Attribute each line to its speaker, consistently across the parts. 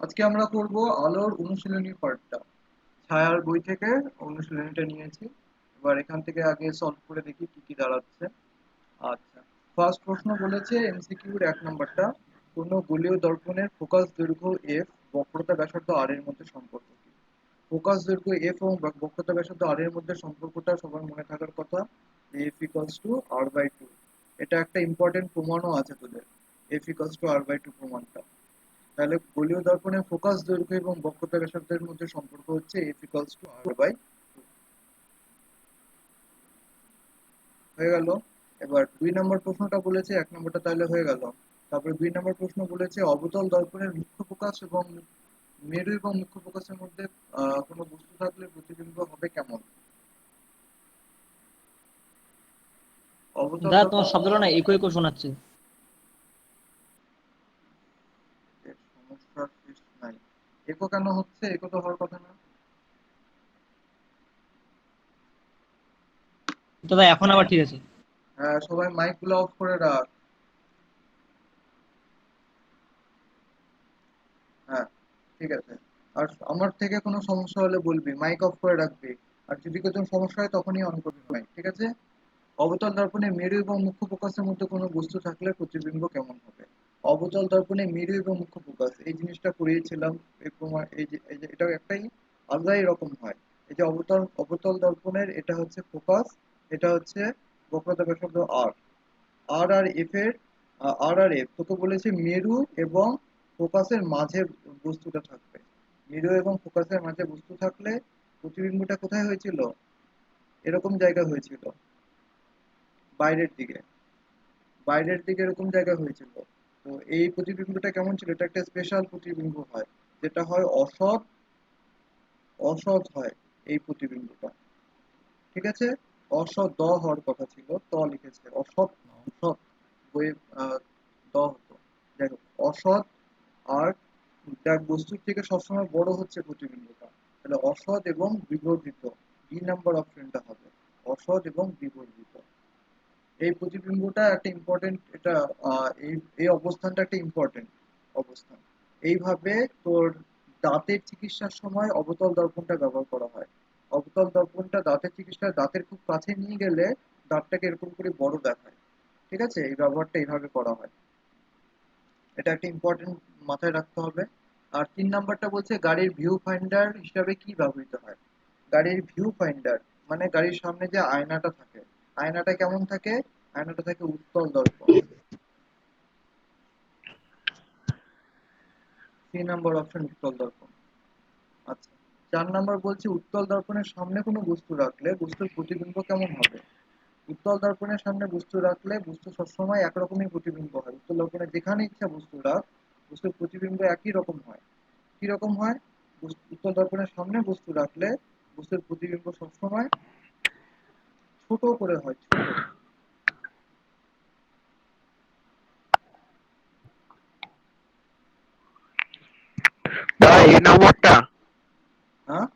Speaker 1: আজকে আমরা করব আলোর অনুশীলনী পার্টটা। ছায়ার বই থেকে অনুশীলনীটা নিয়েছি। এবার এখান থেকে আগে সলভ করে দেখি কি কি দাঁড়াচ্ছে। আচ্ছা, ফার্স্ট প্রশ্ন বলেছে এমসিকিউর 1 নম্বরটা, কোনো গোলীয় দর্পণের ফোকাস দৈর্ঘ্য এফ, বক্রতা ব্যাসার্ধ আর এর মধ্যে সম্পর্ক কি? ফোকাস দৈর্ঘ্য এফ এবং বক্রতা ব্যাসার্ধ আর এর মধ্যে সম্পর্কটা সবার মনে থাকার কথা, F equals to R by two. এটা একটা ইম্পর্টেন্ট প্রমাণও আছে তোদের, F equals to R by two প্রমাণটা। তাহলে গোলীয় দর্পণের ফোকাস দৈর্ঘ্য এবং বক্রতা ব্যাসার্ধের মধ্যে সম্পর্ক হচ্ছে F equals to R by হয়ে গেল। এবার 2 নম্বর প্রশ্নটা বলেছে, 1 নম্বরটা তাহলে হয়ে গেল। তারপরে 2 নম্বর প্রশ্ন বলেছে অবতল দর্পণের মুখ্য ফোকাস এবং মেরু এবং মুখ্য ফোকাসের মধ্যে কোনো বস্তু থাকলে প্রতিবিম্ব হবে কেমন? অবতল
Speaker 2: দাদা তোমার শব্দটা না একো
Speaker 1: দর্পণের
Speaker 2: একো শোনাচ্ছে।
Speaker 1: সমস্যার শেষ নাই। একো কেন হচ্ছে? একো তো হওয়ার কথা না।
Speaker 2: দাদা এখন আবার ঠিক আছে।
Speaker 1: হ্যাঁ, সবাই মাইক গুলো অফ করে রাখ। হ্যাঁ, ঠিক আছে। আর আমার থেকে কোনো সমস্যা হলে বলবি, মাইক অফ করে রাখবি। আর যদি কোনো সমস্যা হয় তখনই অন করবি মাইক, ঠিক আছে? অবতল দর্পণে মেরু এবং মুখ্য ফোকাসের মধ্যে কোনো বস্তু থাকলে প্রতিবিম্ব কেমন হবে? অবতল দর্পণে মেরু এবং মুখ্য ফোকাস এই জিনিসটা পড়িয়েছিলাম। এই প্রমাণ, এই যে এটা একটাই আলাদাই রকম হয়। এই যে অবতল অবতল দর্পণের এটা হচ্ছে ফোকাস, এটা হচ্ছে বক্রতা ব্যাসার্ধ আর। আর আর এফ এর আর আর এফ তোকে বলেছে মেরু এবং ফোকাসের মাঝে বস্তুটা থাকবে। মেরু এবং ফোকাসের মাঝে বস্তু থাকলে প্রতিবিম্বটা কোথায় হয়েছিল? এরকম জায়গায় হয়েছিল, বাইরের দিকে। বাইরের দিকে এরকম জায়গায় হয়েছিল। তো এই প্রতিবিম্বটা কেমন ছিল? এটা একটা স্পেশাল প্রতিবিম্ব হয়, যেটা হয় অসৎ। অসৎ হয় এই প্রতিবিম্বটা, ঠিক আছে? অসৎ দ হওয়ার কথা ছিল, ত লিখেছে, অসৎ না, অসৎ। বইয়ে দ হতো। যাই হোক, অসৎ। আর দেখ, বস্তুর থেকে সবসময় বড় হচ্ছে প্রতিবিম্বটা। তাহলে অসৎ এবং বিবর্ধিত, 2 নম্বর অপশনটা হবে অসৎ এবং বিবর্ধিত। এই প্রতিবিম্বটা একটা ইম্পর্টেন্ট, এটা এই এই অবস্থানটা একটা ইম্পর্টেন্ট অবস্থান। এইভাবে তোর দাঁতের চিকিৎসার সময় অবতল দর্পণটা ব্যবহার করা হয়। অবতল দর্পণটা দাঁতের চিকিৎসায় দাঁতের খুব কাছে নিয়ে গেলে দাঁতটাকে এরকম করে বড় দেখায়, ঠিক আছে? এই ব্যবহারটা এইভাবে করা হয়। এটা একটা ইম্পর্টেন্ট, মাথায় রাখতে হবে। আর 3 নম্বরটা বলছে গাড়ির ভিউ ফাইন্ডার হিসাবে কি ব্যবহৃত হয়? গাড়ির ভিউ ফাইন্ডার মানে গাড়ির সামনে যে আয়নাটা থাকে, আয়নাটা কেমন থাকে? আয়নাটা থাকে উত্তল দর্পণ। 3 নম্বর অপশন উত্তল দর্পণ। আচ্ছা, 4 নম্বর বলছে উত্তল দর্পণের সামনে কোনো বস্তু রাখলে বস্তুর প্রতিবিম্ব কেমন হবে? উত্তল দর্পণের সামনে বস্তু রাখলে বস্তু সবসময় একরকমই প্রতিবিম্ব হয়। উত্তল দর্পণে যেখানে ইচ্ছা বস্তু রাখ, বস্তুর প্রতিবিম্ব একই রকম হয়। কি রকম হয়? উত্তল দর্পণের সামনে বস্তু রাখলে বস্তুর প্রতিবিম্ব সবসময় ছোট করে হয়, ছোট।
Speaker 3: দাদা এই নম্বরটা,
Speaker 1: হ্যাঁ,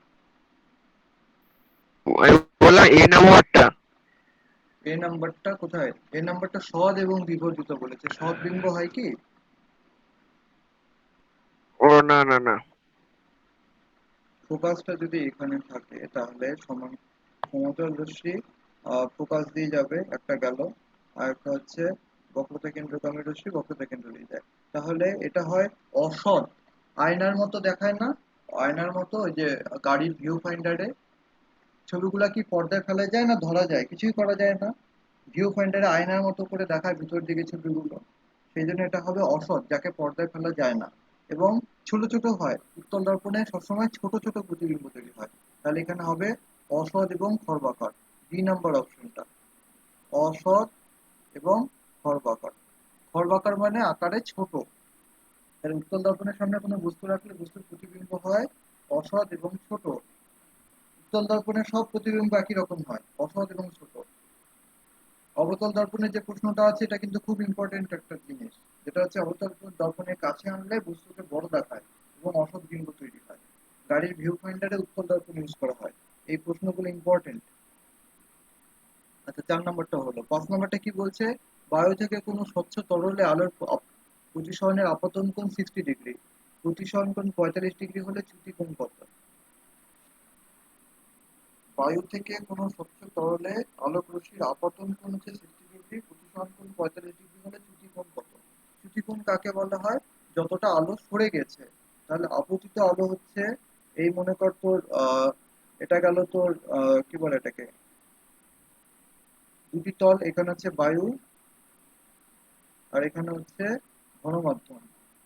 Speaker 3: আমি বললাম এই নম্বরটা।
Speaker 1: এই নাম্বারটা কোথায়? এই নাম্বারটা সৎ এবং বিবর্জিত বলেছে, সৎ বিম্ব হয় কি?
Speaker 3: ও না না না।
Speaker 1: ফোকাসটা যদি এখানে থাকে তাহলে সমান সমতল রশ্মি ফোকাস দিয়ে যাবে, একটা গেল। আর একটা হচ্ছে বক্রতা কেন্দ্রগামী রশ্মি বক্রতা কেন্দ্র দিয়ে যায়। তাহলে এটা হয় অসৎ। আয়নার মতো দেখায় না? আয়নার মতো ওই যে গাড়ির ভিউ ফাইন্ডারে ছবিগুলা কি পর্দায় ফেলা যায় না ধরা যায়? কিছুই করা যায় না। ভিউ ফাইন্ডারে আয়নার মতো করে দেখায় ভিতর দিকে ছবিগুলো। সেই জন্য এটা হবে অসৎ, যাকে পর্দায় ফেলা যায় না। এবং ছোট ছোট হয়, উত্তল দর্পণে সবসময় ছোট ছোট প্রতিবিম্ব তৈরি হয়। তাহলে এখানে হবে অসৎ এবং খর্বাকার, 2 নম্বর অপশনটা। অসৎ এবং খর্বাকার। খর্বাকার মানে আকারে ছোট। তাহলে উত্তল দর্পণের সামনে কোনো বস্তু রাখলে বস্তুর প্রতিবিম্ব হয় অসৎ এবং ছোট। উত্তল দর্পণের সব প্রতিবিম্ব একই রকম হয়, অসৎ এবং ছোট। অবতল দর্পণের যে প্রশ্নটা আছে এটা কিন্তু খুব ইম্পর্টেন্ট একটা জিনিস, যেটা হচ্ছে অবতল দর্পণের কাছে আনলে বস্তুকে বড় দেখায় এবং অসৎ বিম্ব তৈরি হয়। গাড়ির ভিউ পয়েন্টারে উত্তল দর্পণ ইউজ করা হয়। এই প্রশ্নগুলো ইম্পর্টেন্ট। আচ্ছা, 4 নম্বরটা হলো। 5 নম্বরটা কি বলছে? বায়ু থেকে কোনো স্বচ্ছ তরলে আলোর প্রতিসরণের আপতন কোণ 60 ডিগ্রি। প্রতিসরণ কোণ 45 ডিগ্রি হলে চ্যুতি কোণ কত? বায়ু থেকে কোনো স্বচ্ছ তরলে আলোক রশ্মির আপতন কোণ হচ্ছে 60 ডিগ্রি, প্রতিসরণ কোণ 45 ডিগ্রি হলে চ্যুতি কোণ কত? চ্যুতি কোণ কাকে বলা হয়? যতটা আলো সরে গেছে। তাহলে আপতিত আলো হচ্ছে, এই মনে কর তোর এটা গেল তোর কি বলে এটাকে, দুটি তল, এখানে হচ্ছে বায়ু আর এখানে হচ্ছে ঘনমাধ্যম,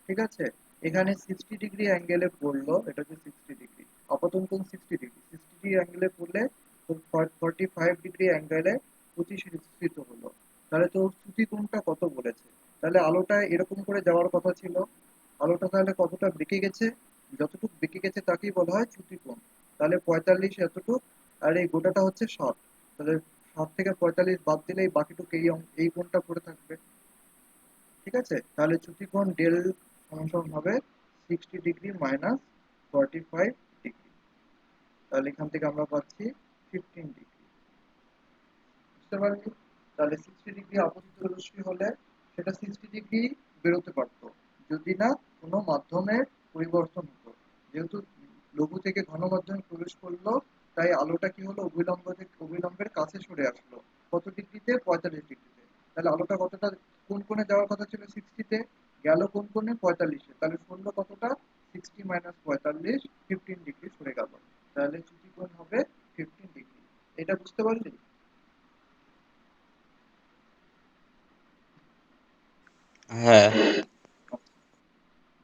Speaker 1: ঠিক আছে? এখানে 60 ডিগ্রি অ্যাঙ্গেলে পড়লো, এটা হচ্ছে 60 ডিগ্রি, আপতন কোণ 60 ডিগ্রি, 60 ডিগ্রি অ্যাঙ্গেলে পড়লে তোর 45 ডিগ্রি অ্যাঙ্গেলে প্রতিসরিত হলো। তাহলে তোর চ্যুতি কোণটা কত বলেছে? তাহলে আলোটা এরকম করে যাওয়ার কথা ছিল, আলোটা তাহলে কতটা বেঁকে গেছে? যতটুকু বেঁকে গেছে তাকেই বলা হয় চ্যুতি কোণ। তাহলে 45 এতটুক, আর এই গোটাটা হচ্ছে 60। তাহলে 60 থেকে 45 বাদ দিলেই বাকিটুকু এই কোণটা পড়ে থাকবে, ঠিক আছে? তাহলে চ্যুতি কোণ ডেল সমান সমান হবে 60 ডিগ্রি মাইনাস 45 ডিগ্রি। তাহলে এখান থেকে আমরা পাচ্ছি 15 ডিগ্রি। বুঝতে পারলি? তাহলে 60 ডিগ্রি আপতিত রশ্মি হলে সেটা 60 ডিগ্রি বেরোতে পারতো, যদি না কোনো মাধ্যমের পরিবর্তন হতো। যেহেতু লঘু থেকে ঘন মাধ্যমে প্রবেশ করলো, তাই আলোটা কি হলো, অভিলম্বের কাছে সরে আসলো। কত ডিগ্রিতে? 45 ডিগ্রিতে। তাহলে আলোটা কতটা কোন কোণে যাওয়ার কথা ছিল? 60-তে, গেল কোন কোণে? 45-এ। তাহলে সরলো কতটা? 60 মাইনাস 45, 15 ডিগ্রি সরে গেল। তাহলে চ্যুতি কোণ হবে 15 ডিগ্রি। এটা বুঝতে পারলি?
Speaker 4: হ্যাঁ।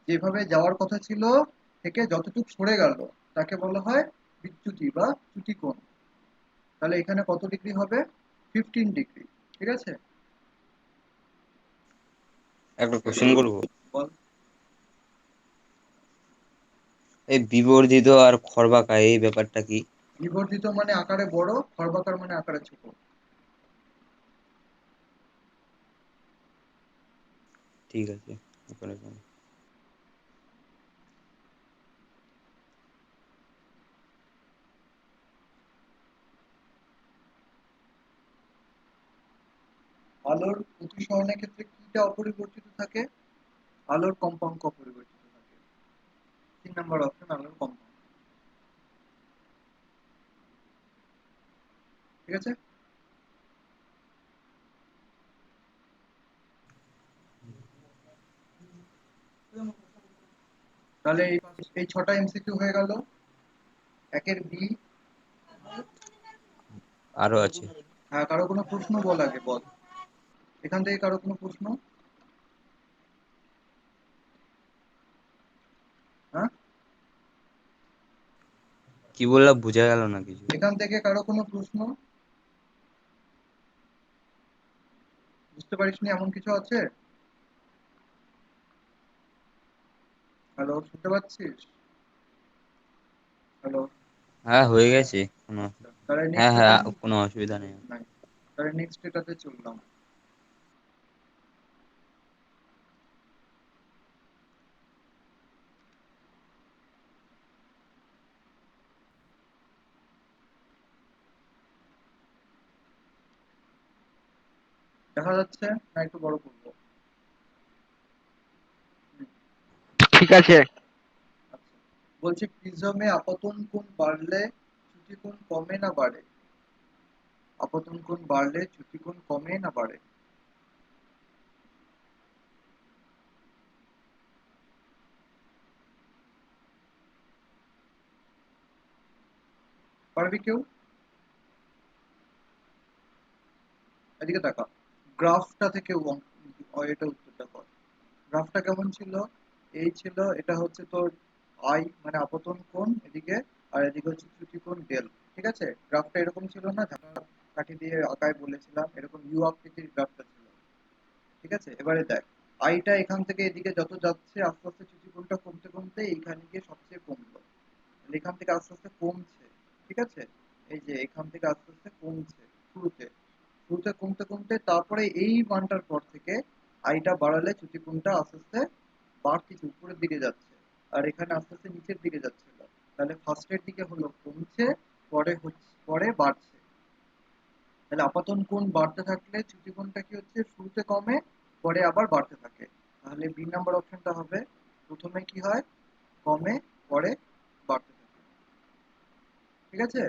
Speaker 1: যেভাবে যাওয়ার কথা ছিল থেকে যতটুকু সরে গেল তাকে বলা হয় বিচ্যুতি বা চ্যুতি কোণ। তাহলে এখানে কত ডিগ্রি হবে? 15 ডিগ্রি, ঠিক আছে?
Speaker 4: একটা কোশ্চেন করবো।
Speaker 1: বল।
Speaker 4: এই বিবর্ধিত আর খর্বাকা এই ব্যাপারটা কি?
Speaker 1: বিবর্ধিত মানে আকারে বড়, খর্বাকার মানে আকারে ছোট।
Speaker 4: ঠিক আছে, ওখানে যাবো।
Speaker 1: আলোর প্রতিসরণের ক্ষেত্রে কিটা অপরিবর্তিত থাকে? আলোর কম্পাঙ্ক অপরিবর্তিত থাকে। 3 নাম্বার অপশন, আলোর কম্পাঙ্ক, ঠিক আছে? তাহলে এই 6টা এমসিকিউ হয়ে গেল। একের বি।
Speaker 4: আরো আছে।
Speaker 1: হ্যাঁ, কারো কোনো প্রশ্ন বল, আগে বল। এখান থেকে কারো কোনো প্রশ্ন? হ্যাঁ,
Speaker 4: কি বললাম বোঝা গেল না কিছু।
Speaker 1: এখান থেকে কারো কোনো প্রশ্ন? বুঝতে পারিসনি এমন কিছু আছে? হ্যালো, শুনতে পাচ্ছিস? হ্যালো।
Speaker 4: হ্যাঁ হয়ে গেছে কোনো।
Speaker 1: আচ্ছা, তাহলে
Speaker 4: হ্যাঁ
Speaker 1: নেক্সট এটা
Speaker 4: হ্যাঁ, কোনো অসুবিধা নেই।
Speaker 1: নাই। তাহলে নেক্সট এটাতে চললাম। দেখা যাচ্ছে না? একটু বড় করবো? হুম,
Speaker 3: ঠিক আছে।
Speaker 1: আচ্ছা। বলছে প্রিজমে আপতন কোণ বাড়লে চ্যুতি কোণ কমে না বাড়ে? আপতন কোণ বাড়লে চ্যুতি কোণ কমে না বাড়ে? পারবি কেউ? এদিকে তাকা, গ্রাফটা থেকে এটা উত্তরটা কর। গ্রাফটা কেমন ছিল? এই ছিল, এটা হচ্ছে তোর আই মানে আপতন কোণ এদিকে, আর এদিকে হচ্ছে চ্যুতি কোণ ডেল, ঠিক আছে? গ্রাফটা এরকম ছিল না, ঝাঁটা কাঠি দিয়ে আঁকায় বলেছিলাম, এরকম ইউ আকৃতির গ্রাফটা ছিল, ঠিক আছে? এবারে দেখ, আইটা এখান থেকে এদিকে যত যাচ্ছে আস্তে আস্তে চ্যুতি কোণটা কমতে কমতে এইখানে গিয়ে সবচেয়ে কমলো। তাহলে এখান থেকে আস্তে আস্তে কমছে, ঠিক আছে? এই যে এখান থেকে আস্তে আস্তে কমছে, শুরুতে শুরুতে কমতে কমতে তারপরে এই মানটার পর থেকে আইটা বাড়ালে চ্যুতি কোণটা আস্তে আস্তে বাড়তিছে, উপরের দিকে যাচ্ছে, আর এখানে আস্তে আস্তে নিচের দিকে যাচ্ছিল। তাহলে ফার্স্টের দিকে হলো কমছে, পরে বাড়ছে। তাহলে আপতন কোণ বাড়তে থাকলে চ্যুতি কোণটা কি হচ্ছে, শুরুতে কমে পরে আবার বাড়তে থাকে। তাহলে বি নাম্বার অপশনটা হবে প্রথমে কি হয়, কমে, পরে বাড়তে থাকে। ঠিক আছে,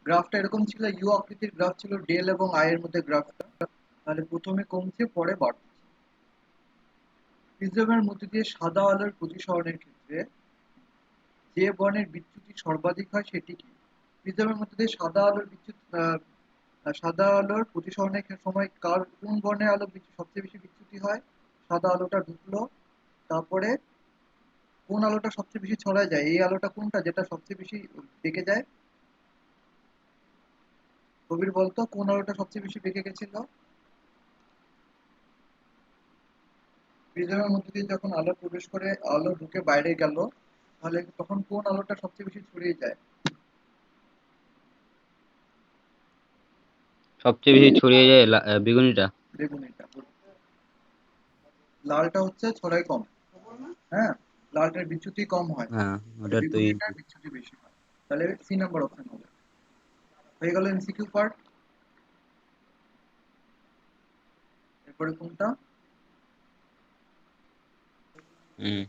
Speaker 1: গ্রাফটা এরকম ছিল, ইউ আকৃতির গ্রাফ ছিল, ডেল এবং আই এর মধ্যে গ্রাফটা। তাহলে প্রথমে কমছে, পরে বাড়ছে। প্রিজমের মধ্যে দিয়ে সাদা আলোর প্রতিসরণের ক্ষেত্রে যে বর্ণের বিচ্যুতি সর্বাধিক হয় সেটি কি? প্রিজমের মধ্যে দিয়ে সাদা আলোর প্রতিসরণের সময় কোন বর্ণের আলো সবচেয়ে বেশি বিচ্যুতি হয়? সাদা আলোটা ঢুকলো, তারপরে কোন আলোটা সবচেয়ে বেশি ছড়ায় যায়, এই আলোটা কোনটা যেটা সবচেয়ে বেশি বেঁকে যায়? কবির বলতো কোন আলোটা সবচেয়ে বেশি বেঁকে গেছিল? প্রিজমের মধ্যে দিয়ে যখন আলো প্রবেশ করে, আলো ঢুকে বাইরে গেল, তাহলে তখন কোন আলোটা সবচেয়ে বেশি ছড়িয়ে যায়?
Speaker 4: সবচেয়ে বেশি ছড়িয়ে যায় বেগুনিটা।
Speaker 1: বেগুনিটা। লালটা হচ্ছে ছড়ায় কম। হ্যাঁ, লালটার বিচ্যুতি কম হয়,
Speaker 4: হ্যাঁ,
Speaker 1: আর
Speaker 4: ওটার তো
Speaker 1: বেগুনিটার বিচ্যুতি বেশি হয়। তাহলে সি নাম্বার অপশন হবে। হয়ে গেল এমসিকিউ পার্ট। এরপরে কোনটা?
Speaker 4: হুম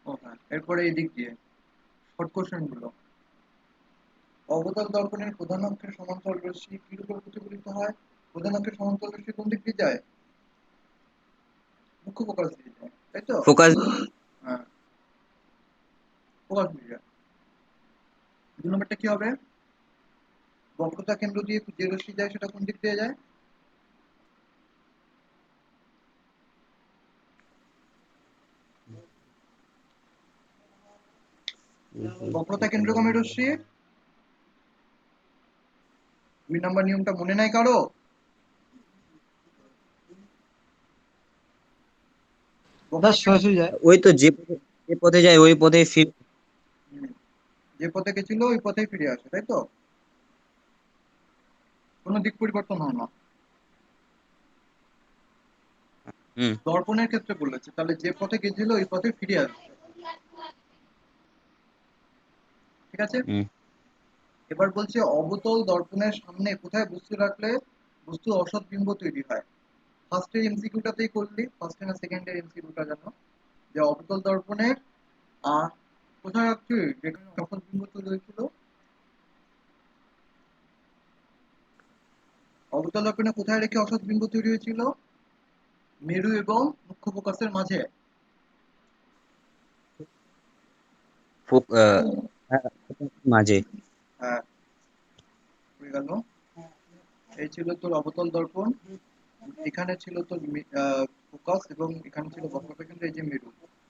Speaker 1: ও হ্যাঁ, এরপরে এই দিক দিয়ে শর্ট কোশ্চেন গুলো। অবতল দর্পণের প্রধান অক্ষের সমান্তরাল রশ্মি কি রূপে প্রতিফলিত হয়? প্রধান অক্ষের সমান্তরাল রশ্মি কোন দিক দিয়ে যায়? মুখ্য ফোকাস দিয়ে যায়, তাই তো?
Speaker 4: ফোকাস।
Speaker 1: হ্যাঁ, ফোকাস দিয়ে যায়। 2 নম্বরটা কি হবে? বক্রতা কেন্দ্র দিয়ে যে রশ্মি যায় সেটা কোন দিক দিয়ে যায়? বক্রতা কেন্দ্রগামী রশ্মি। 2 নম্বর নিয়মটা মনে নাই কারো?
Speaker 2: দাদা
Speaker 1: বক্রতা
Speaker 2: সোজাসুজি যায়।
Speaker 4: ওই তো যে পথে যায় ওই পথে ফির।
Speaker 1: হুম, যে পথে গেছিল ওই পথেই ফিরে আসে, তাই তো? কোনো দিক পরিবর্তন হয় না।
Speaker 4: হুম
Speaker 1: দর্পণের ক্ষেত্রে বলেছে, তাহলে যে পথে গেছিল ওই পথে ফিরে আসবে। ঠিক আছে,
Speaker 4: হুম
Speaker 1: এবার বলছে অবতল দর্পণের সামনে কোথায় বস্তু রাখলে বস্তু অসৎ বিম্ব তৈরি হয়? ফার্স্টের এমসিকিউটাতেই করলি, ফার্স্টে না সেকেন্ডের এমসিকিউটা জানো, যে অবতল দর্পণের আহ কোথায় রাখছি যেখানে অসৎ বিম্ব তৈরি হয়েছিল? অবতল দর্পণে কোথায় রেখে অসৎ বিম্ব তৈরি হয়েছিল? মেরু এবং মুখ্য ফোকাসের মাঝে।
Speaker 4: হ্যাঁ, মাঝে।
Speaker 1: হ্যাঁ, হয়ে গেল। এই ছিল তোর অবতল দর্পণ, এখানে ছিল তোর ফোকাস, এবং এখানে ছিল বক্রতা কেন্দ্র, এই যে মেরু।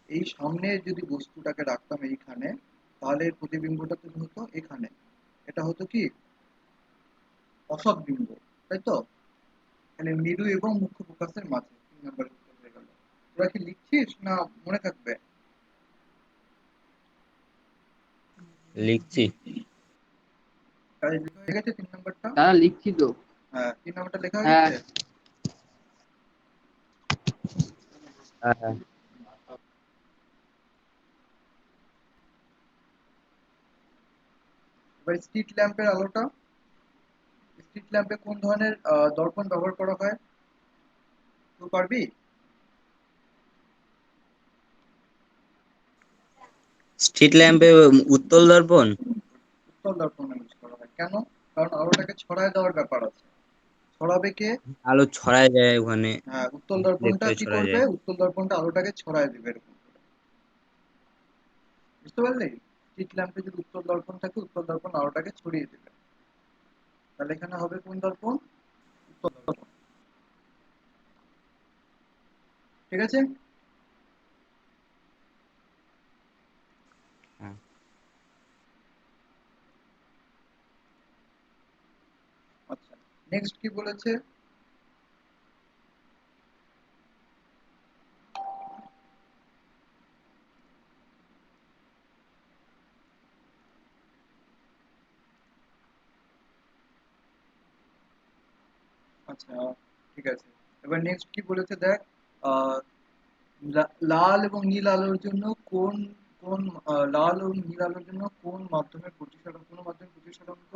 Speaker 1: এই সামনে যদি বস্তুটাকে রাখতাম এইখানে, তাহলে এর প্রতিবিম্বটা তৈরি হতো এখানে। এটা হতো কি অসৎ বিম্ব, তাই তো? তাহলে মেরু এবং মুখ্য ফোকাসের মাঝে 3 নম্বরের উত্তর হয়ে গেল। তোরা কি লিখছিস না মনে থাকবে?
Speaker 4: লিখছি।
Speaker 1: তাহলে লেখা হয়ে গেছে 3 নম্বরটা?
Speaker 2: দাদা লিখছি তো।
Speaker 1: হ্যাঁ, 3 নম্বরটা লেখা হয়ে
Speaker 2: হ্যাঁ।
Speaker 1: গেছে।
Speaker 4: হ্যাঁ হ্যাঁ।
Speaker 1: এবার স্ট্রিট ল্যাম্পের আলোটা, স্ট্রিট ল্যাম্পে কোন ধরনের দর্পণ ব্যবহার করা হয়? তুই পারবি?
Speaker 4: স্ট্রিট ল্যাম্পে উত্তল দর্পণ।
Speaker 1: উত্তল দর্পণ ইউজ করা হয় কেন? কারণ আলোটাকে ছড়ায় দেওয়ার ব্যাপার আছে। ছড়াবে কে?
Speaker 4: আলো ছড়ায় যায় ওখানে।
Speaker 1: হ্যাঁ, উত্তল দর্পণটা
Speaker 4: ভেতরে
Speaker 1: কি
Speaker 4: ছড়ায়
Speaker 1: করবে?
Speaker 4: যায়।
Speaker 1: উত্তল দর্পণটা আলোটাকে ছড়ায় দিবে এরকম করে। বুঝতে পারলি? স্ট্রিট ল্যাম্পে যদি উত্তল দর্পণ থাকে, উত্তল দর্পণ আলোটাকে ছড়িয়ে দিবে। তাহলে এখানে হবে কোন দর্পণ? উত্তল দর্পণ। ঠিক আছে,
Speaker 4: হ্যাঁ।
Speaker 1: আচ্ছা, নেক্সট কি বলেছে? আচ্ছা, ঠিক আছে। এবার নেক্সট কি বলেছে দেখ। আহ, লাল এবং নীল আলোর জন্য কোন কোন লাল এবং নীল আলোর জন্য কোন মাধ্যমের প্রতিসরণ, কোন মাধ্যমের প্রতিসরাঙ্ক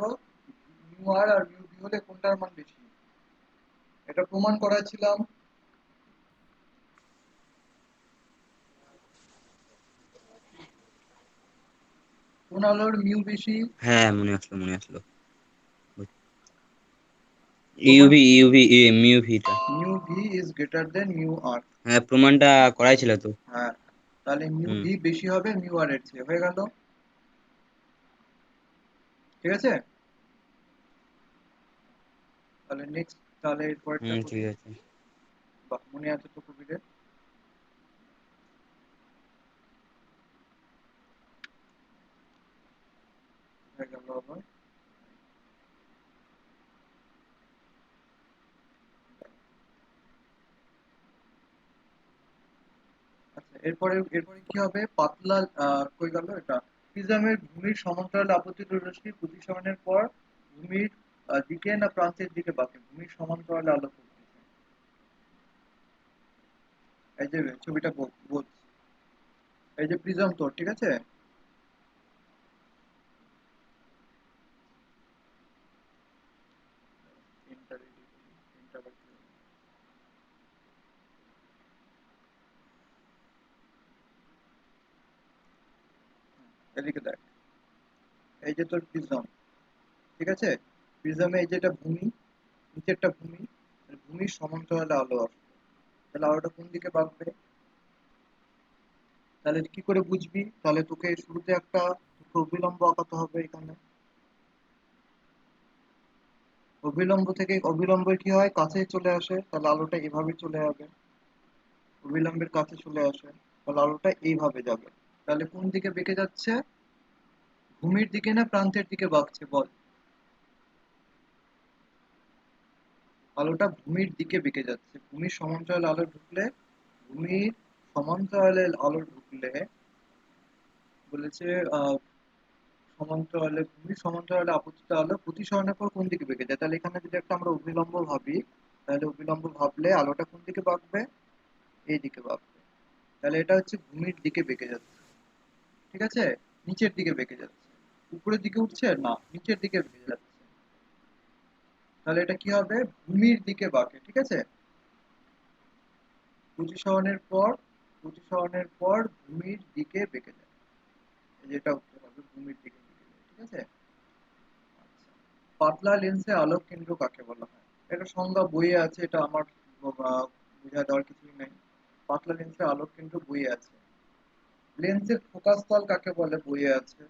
Speaker 1: মিউ আর আর মিউ বি হলে কোনটার মান বেশি? এটা প্রমাণ করাছিলাম। কোন আলোর মিউ বেশি?
Speaker 4: হ্যাঁ মনে আসলো
Speaker 1: প্রমাণ
Speaker 4: ইউভি ইউভি মিউ ভিটা।
Speaker 1: Mu v is greater than mu r.
Speaker 4: হ্যাঁ প্রমাণটা করাই ছিল তো।
Speaker 1: হ্যাঁ, তাহলে মিউ
Speaker 4: হুম
Speaker 1: ভি বেশি হবে মিউ আর এর চেয়ে, হয়ে গেল। ঠিক আছে, তাহলে নেক্সট, তাহলে এর পরেরটা
Speaker 4: হুম
Speaker 1: করি।
Speaker 4: ঠিক আছে।
Speaker 1: বাহ, মনে আছে তো কবিরের। হয়ে গেল আবার। আচ্ছা, এরপরে এরপরে কি হবে, পাতলা কই গেল এটা। প্রিজমের ভূমির সমান্তরালে আপতিত রশ্মি প্রতিসরণের পর ভূমির দিকে না প্রান্তের দিকে বাঁকে? ভূমির সমান্তরালে আলো পড়ছে। এই যে ছবিটা বোঝ, এই যে প্রিজম তোর, ঠিক আছে। এদিকে দেখ, এই যে তোর প্রিজম, ঠিক আছে। প্রিজমে এই যেটা ভূমি, নিচেরটা ভূমি, আর ভূমির সমান্তরালে আলো আসবে, তাহলে আলোটা কোন দিকে বাঁকবে? তাহলে কি করে বুঝবি? তাহলে তোকে শুরুতে একটা তোকে অভিলম্ব আঁকাতে হবে এখানে। অভিলম্ব থেকে অভিলম্বের কি হয়, কাছে চলে আসে, তাহলে আলোটা এভাবে চলে যাবে। অভিলম্বের কাছে চলে আসে, তাহলে আলোটা এইভাবে যাবে। তাহলে কোন দিকে বেঁকে যাচ্ছে? ভূমির দিকে না প্রান্তের দিকে বাঁকছে বল? আলোটা ভূমির দিকে বেঁকে যাচ্ছে। ভূমির সমান্তরালে আলো ঢুকলে, ভূমির সমান্তরালে আলো ঢুকলে বলেছে সমান্তরালে, ভূমির সমান্তরালে আপতিত আলো প্রতিসরণের পর কোন দিকে বেঁকে যায়? তাহলে এখানে যদি একটা আমরা অভিলম্ব ভাবি, তাহলে অভিলম্ব ভাবলে আলোটা কোন দিকে বাঁকবে? এই দিকে বাঁকবে। তাহলে এটা হচ্ছে ভূমির দিকে বেঁকে যাচ্ছে, ঠিক আছে। নিচের দিকে বেঁকে যাচ্ছে, উপরের দিকে উঠছে না, নিচের দিকে বেঁকে যাচ্ছে। তাহলে এটা কি হবে, ভূমির দিকে বাঁকে, ঠিক আছে। প্রতিসরণের পর, প্রতিসরণের পর ভূমির দিকে বেঁকে যায়, এই যেটা উত্তর হবে, ভূমির দিকে বেঁকে যায়, ঠিক আছে। আচ্ছা, পাতলা লেন্সে আলোক কেন্দ্র কাকে বলা হয়? এটা সংজ্ঞা বইয়ে আছে, এটা আমার বোঝা দেওয়ার কিছুই নাই। পাতলা লেন্সে আলোক কেন্দ্র বইয়ে আছে। লেন্সের ফোকাস তল কাকে বলে? বইয়ে আছে।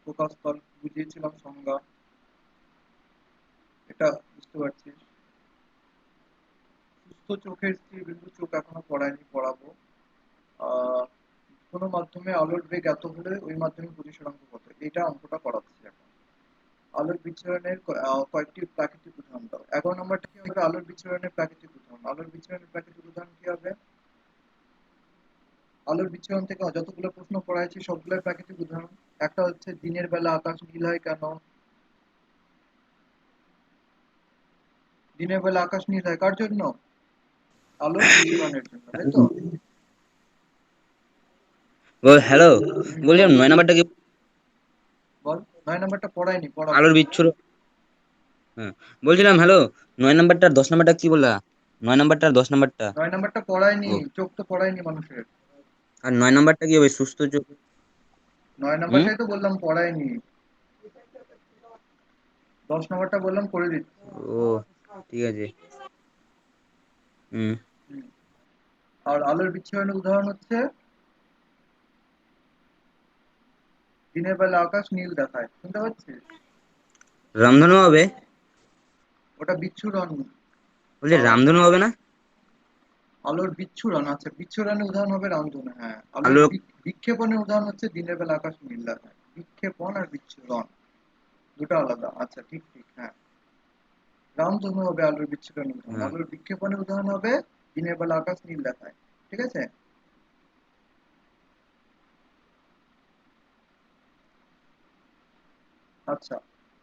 Speaker 1: ফোকাস তল বুঝিয়েছিলাম সংজ্ঞা, এটা বুঝতে পারছিস। সুস্থ চোখের স্থিরবিন্দু চোখ এখনো পড়ায়নি, পড়াবো। আহ কোনো মাধ্যমে আলোর বেগ এত হলে ওই মাধ্যমে প্রতিসরাঙ্ক কত, এটা অঙ্কটা করাচ্ছি এখন। আলোর বিচ্ছুরণের কয়েকটি প্রাকৃতিক উদাহরণ দাও। 11 নম্বরটা কি হবে, আলোর বিচ্ছুরণের প্রাকৃতিক উদাহরণ। আলোর বিচ্ছুরণের প্রাকৃতিক উদাহরণ কি হবে? আলোর বিচ্ছুরণ থেকে যতগুলো প্রশ্ন পড়াইছি সবগুলোর প্রাকৃতিক উদাহরণ। একটা হচ্ছে দিনের বেলা আকাশ নীল হয় কেন? দিনের বেলা আকাশ নীল হয় কার জন্য? আলোর বিচ্ছুরণের জন্য, তাই তো।
Speaker 4: হ্যালো,
Speaker 1: বল,
Speaker 4: বলছিলাম 9 নাম্বারটা কি?
Speaker 1: বল। 9 নম্বরটা পড়াইনি, পড়াবো।
Speaker 4: আলোর বিচ্ছুরণ। হ্যাঁ বলছিলাম হ্যালো, 9 নাম্বারটা 10 নাম্বারটা কি বললা? 9 নাম্বারটা আর 10 নাম্বারটা।
Speaker 1: 9 নম্বরটা পড়াইনি,
Speaker 4: ও,
Speaker 1: চোখ তো পড়াইনি মানুষের।
Speaker 4: আর 9 নাম্বারটা কি হবে, সুস্থ চোখ?
Speaker 1: নয়
Speaker 4: হুম
Speaker 1: নম্বরটাই তো বললাম পড়াইনি, 10 নম্বরটা বললাম করে দিচ্ছি।
Speaker 4: ও ঠিক আছে। হুম
Speaker 1: হুম। আর আলোর বিচ্ছুরণের উদাহরণ হচ্ছে দিনের বেলা আকাশ নীল দেখায়, শুনতে পাচ্ছিস?
Speaker 4: রামধনু হবে।
Speaker 1: ওটা বিচ্ছুরণ।
Speaker 4: বলছি
Speaker 1: আহ,
Speaker 4: রামধনু হবে না?
Speaker 1: আলোর বিচ্ছুরণ, আচ্ছা বিচ্ছুরণের উদাহরণ হবে রামধনু, হ্যাঁ। আলোর
Speaker 4: আলো।
Speaker 1: বিক্ষেপণের উদাহরণ হচ্ছে দিনের বেলা আকাশ নীল দেখায়। বিক্ষেপণ আর বিচ্ছুরণ দুটো আলাদা, আচ্ছা ঠিক ঠিক, হ্যাঁ। রামধনু হবে আলোর বিচ্ছুরণের উদাহরণ,
Speaker 4: হ্যাঁ
Speaker 1: আলোর বিক্ষেপণের উদাহরণ হবে দিনের বেলা আকাশ নীল দেখায়, ঠিক আছে। আচ্ছা,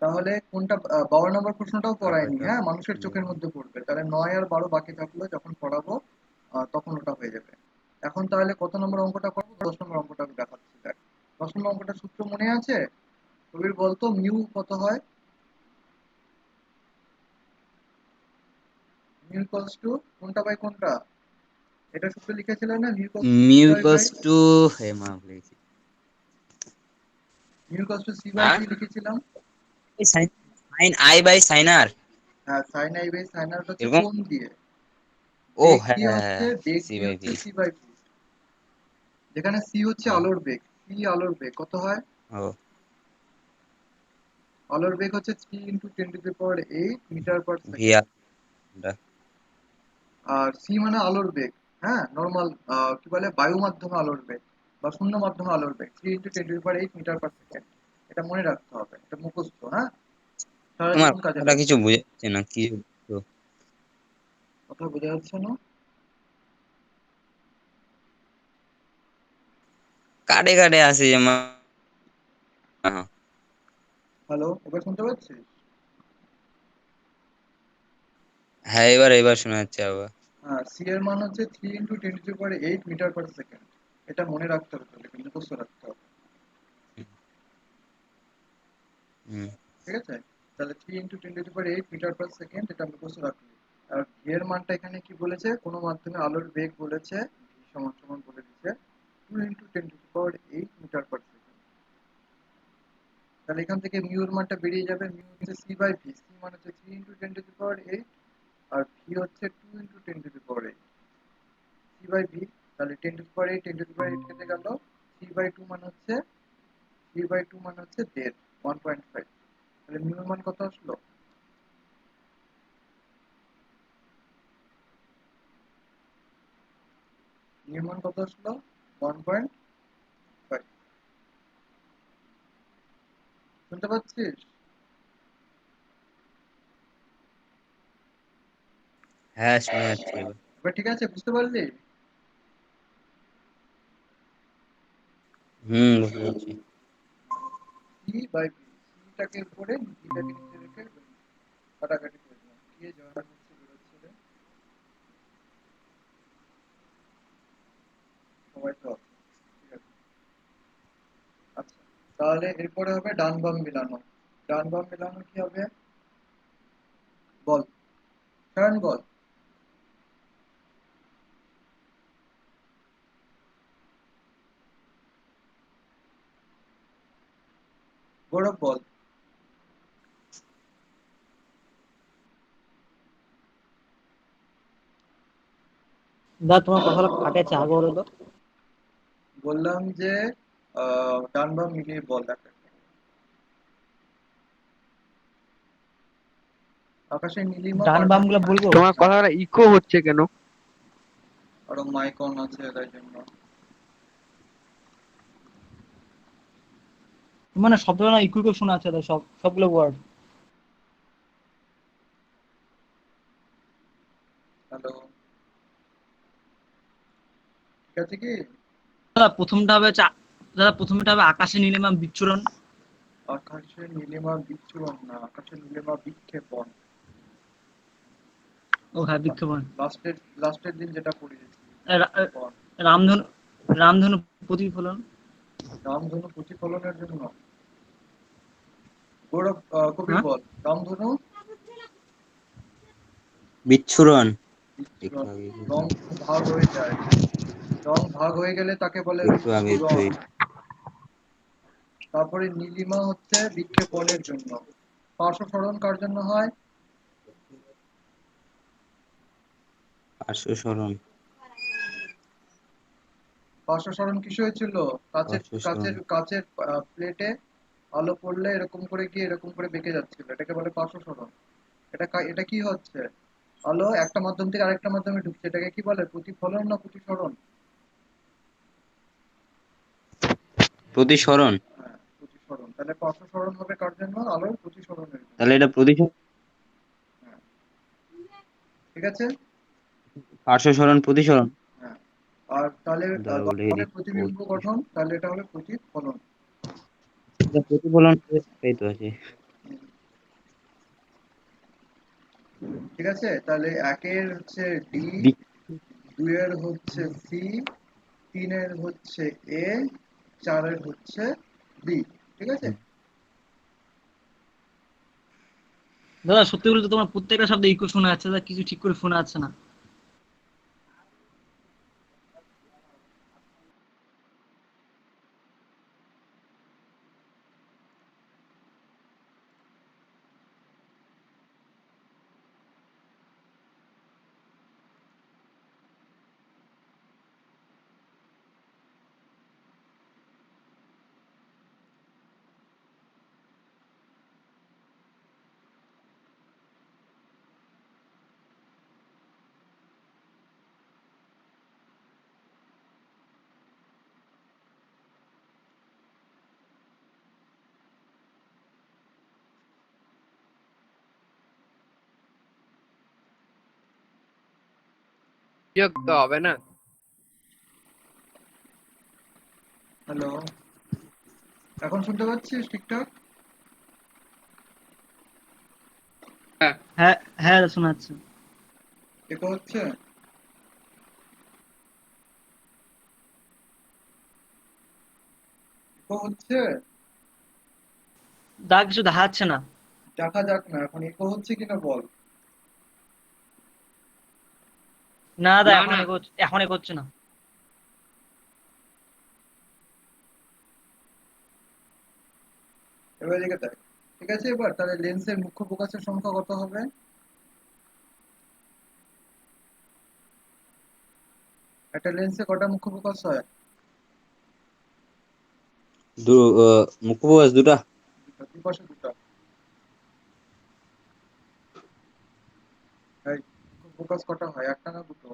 Speaker 1: তাহলে কোনটা 12 নম্বর প্রশ্নটাও পড়ায়নি,
Speaker 4: আকাশটা
Speaker 1: হ্যাঁ, মানুষের
Speaker 4: হুম,
Speaker 1: চোখের মধ্যে পড়বে, তাহলে 9 আর 12 বাকি থাকলো, যখন পড়াবো তখন ওটা হয়ে যাবে। এখন তাহলে কত নম্বর অঙ্কটা করবো? 10 নম্বর অঙ্কটা আমি দেখাচ্ছি, দেখ। 10 নম্বর অঙ্কটা সূত্র মনে আছে? কবির বলতো মিউ কত হয়? মিউ ইকুয়ালস টু কোনটা বাই কোনটা? এটা সূত্র লিখেছিল না, mu equals to P
Speaker 4: mu
Speaker 1: Y by.
Speaker 4: Equals to, হে মা ভুলে গেছি।
Speaker 1: Mu equals to C by
Speaker 4: হ্যাঁ
Speaker 1: কি লিখেছিলাম?
Speaker 4: Sine sine I by sine R
Speaker 1: হ্যাঁ, sine I by sine R হচ্ছে
Speaker 4: এরকম।
Speaker 1: কোণ দিয়ে,
Speaker 4: ও
Speaker 1: বেগ
Speaker 4: হ্যাঁ
Speaker 1: দিয়ে
Speaker 4: হ্যাঁ
Speaker 1: হচ্ছে,
Speaker 4: হ্যাঁ,
Speaker 1: বেগ
Speaker 4: সি
Speaker 1: দিয়ে
Speaker 4: বাই
Speaker 1: হচ্ছে
Speaker 4: ভি।
Speaker 1: সি বাই ভি, যেখানে সি হচ্ছে
Speaker 4: হ্যাঁ
Speaker 1: আলোর বেগ। সি আলোর বেগ কত হয়?
Speaker 4: ও
Speaker 1: আলোর বেগ হচ্ছে 3 ইন্টু 10⁸8 মিটার পার
Speaker 4: ভি
Speaker 1: সেকেন্ড।
Speaker 4: আর
Speaker 1: আর সি মানে আলোর বেগ। হ্যাঁ, নর্মাল কি বলে বায়ু মাধ্যমে আলোর বেগ বা শূন্য মাধ্যমে আলোর বেগ 3 ইন্টু 10⁸8 মিটার পার সেকেন্ড। এটা মনে রাখতে হবে, এটা মুখস্থ। হ্যাঁ, সারা
Speaker 4: তোমার
Speaker 1: জীবন কাজে
Speaker 4: কথাটা
Speaker 1: লাগবে।
Speaker 4: কিছু বোঝাচ্ছে না কি বলছো?
Speaker 1: কথা বোঝা যাচ্ছে না?
Speaker 4: কাটে কাটে আসে আমার।
Speaker 1: হ্যালো, এবার শুনতে পাচ্ছিস?
Speaker 4: হ্যাঁ এবার এবার শোনা যাচ্ছে আবার।
Speaker 1: হ্যাঁ, সি এর মান হচ্ছে 3 ইন্টু 10⁸8 মিটার পার সেকেন্ড। এটা মনে রাখতে হবে তোকে, কিন্তু মুখস্থ রাখতে হবে।
Speaker 4: হুম।
Speaker 1: ঠিক আছে? তাহলে 3 ইন্টু 10⁸8 মিটার পার সেকেন্ড, এটা মুখস্থ রাখবি। আর ভি এর মানটা এখানে কি বলেছে, কোনো মাধ্যমে আলোর বেগ বলেছে, ভি সমান সমান বলে দিচ্ছে 2 ইন্টু 10⁸8 মিটার পার সেকেন্ড। তাহলে এখান থেকে মিউ এর মানটা বেরিয়ে যাবে, মিউ হচ্ছে সি বাই ভি। সি মানে হচ্ছে 3 ইন্টু 10⁸8 আর ভি হচ্ছে 2 ইন্টু 10⁸8 সি বাই ভি। তাহলে 10⁸8 10⁸8 কেটে গেল, সি বাই 2 মানে হচ্ছে, সি বাই 2 মানে হচ্ছে 1.5 1.5। তাহলে মিউ এর মান কত আসলো? মিউ এর মান কত আসলো? 1.5। শুনতে পাচ্ছিস?
Speaker 4: হ্যাঁ শোনা যাচ্ছে এবার।
Speaker 1: এবার ঠিক আছে, বুঝতে পারলি?
Speaker 4: বুঝতে পারছি।
Speaker 1: সি বাই ভি, সিটাকে উপরে ভিটাকে নিচে রেখে কাটাকাটি করে দিলাম, কে জয়েন হচ্ছে বেরোচ্ছে রে, সবাই তো আছে। ঠিক আছে, আচ্ছা। তাহলে এরপরে হবে ডান বাম মিলানো। ডান বাম মিলানো কি হবে বল, কারণ বল। গৌরব বল।
Speaker 2: দাদা তোমার কথাটা কাটেছে, আগে বলো তো।
Speaker 1: বললাম যে ডান বাম মিলিয়ে বল একটা একটা। আকাশের নীলিমা
Speaker 2: ডান বাম গুলো
Speaker 1: পার্থক্য।
Speaker 2: বলবো।
Speaker 3: তোমার
Speaker 1: হ্যাঁ,
Speaker 3: কথাটা ইকো হচ্ছে কেন?
Speaker 1: আরো মাইক অন আছে তাই জন্য।
Speaker 2: মানে শব্দটা না ইকুইকে শোনা যাচ্ছে, তো সবগুলো ওয়ার্ড।
Speaker 1: হ্যালো, ঠিক আছে কি?
Speaker 2: দাদা প্রথমটা হবে দাদা প্রথমটা হবে আকাশে নীলিমা বিচ্ছুরণ।
Speaker 1: আকাশের নীলিমা বিচ্ছুরণ না, আকাশের নীলিমা বিক্ষেপণ।
Speaker 2: ও হ্যাঁ, বিক্ষেপণ।
Speaker 1: লাস্টের লাস্টের দিন যেটা পড়িয়েছি,
Speaker 2: রা-
Speaker 1: বিক্ষেপণ।
Speaker 2: রামধনু, রামধনু প্রতিফলন।
Speaker 1: রামধনু প্রতিফলনের জন্য। গৌরব, কবির
Speaker 2: হ্যাঁ,
Speaker 1: বল। রামধনু
Speaker 4: বিচ্ছুরণ একটু
Speaker 1: বিচ্ছুরণ।
Speaker 4: আগে
Speaker 1: রং ভাগ হয়ে যায়, রং ভাগ হয়ে গেলে তাকে বলে
Speaker 4: একটু আগে
Speaker 1: বিচ্ছুরণ।
Speaker 4: তুই
Speaker 1: তারপরে নীলিমা হচ্ছে বিক্ষেপণের জন্য। পার্শ্বসরণ কার জন্য হয়?
Speaker 4: পার্শ্বসরণ।
Speaker 1: পার্শ্বসরণ কিসে হয়েছিল? কাচের
Speaker 4: পার্শ্বসরণ
Speaker 1: কাচের কাচের প্লেটে আলো পড়লে এরকম করে গিয়ে এরকম করে বেঁকে যাচ্ছিল, এটাকে বলে পার্শ্বসরণ। এটা কি হচ্ছে, আলো একটা মাধ্যম থেকে আরেকটা মাধ্যমে ঢুকছে, এটাকে কি বলে, প্রতিফলন না প্রতিসরণ?
Speaker 4: প্রতিসরণ।
Speaker 1: হ্যাঁ, প্রতিসরণ। তাহলে পার্শ্বসরণ হবে কার জন্য? আলোর প্রতিসরণের জন্য।
Speaker 4: তাহলে এটা প্রতিসরণ।
Speaker 1: হ্যাঁ, ঠিক আছে।
Speaker 4: পার্শ্বসরণ প্রতিসরণ।
Speaker 1: হ্যাঁ, আর তাহলে
Speaker 4: দাঁড়াও লিখে
Speaker 1: দর্পণের
Speaker 4: দিচ্ছি,
Speaker 1: প্রতিবিম্ব গঠন, তাহলে এটা হবে প্রতিফলন।
Speaker 4: এটা প্রতিফলন এই তো আছে।
Speaker 1: হুম, ঠিক আছে। তাহলে একের হচ্ছে ডি,
Speaker 4: বিক-
Speaker 1: দুইয়ের হচ্ছে সি, তিনের হচ্ছে এ, চারের হচ্ছে বি। ঠিক আছে।
Speaker 2: দাদা সত্যি বলতে তোমার প্রত্যেকটা শব্দে ইকো শোনা যাচ্ছে, দাদা কিছু ঠিক করে শোনা যাচ্ছে না।
Speaker 3: বিরক্ত হবে না?
Speaker 1: হ্যালো, এখন শুনতে পাচ্ছিস ঠিকঠাক?
Speaker 2: হ্যাঁ হ্যাঁ শোনা যাচ্ছে।
Speaker 1: একো হচ্ছে? একো হচ্ছে?
Speaker 2: দা কিছু দেখা যাচ্ছে না।
Speaker 1: দেখা যাক না, এখন একো হচ্ছে কিনা বল।
Speaker 2: না দা
Speaker 3: না
Speaker 2: এখন
Speaker 3: না,
Speaker 2: এখন এগোচ্ছে না।
Speaker 1: এবার এদিকে দেখ। ঠিক আছে, এবার তাহলে লেন্সের মুখ্য ফোকাসের সংখ্যা কত হবে? একটা লেন্সে কটা মুখ্য ফোকাস হয়?
Speaker 4: দু মুখ্য ফোকাস দুটা।
Speaker 1: দুটো, দুই পাশে দুটো। এই মুখ্য ফোকাস কটা হয়, একটা না দুটো?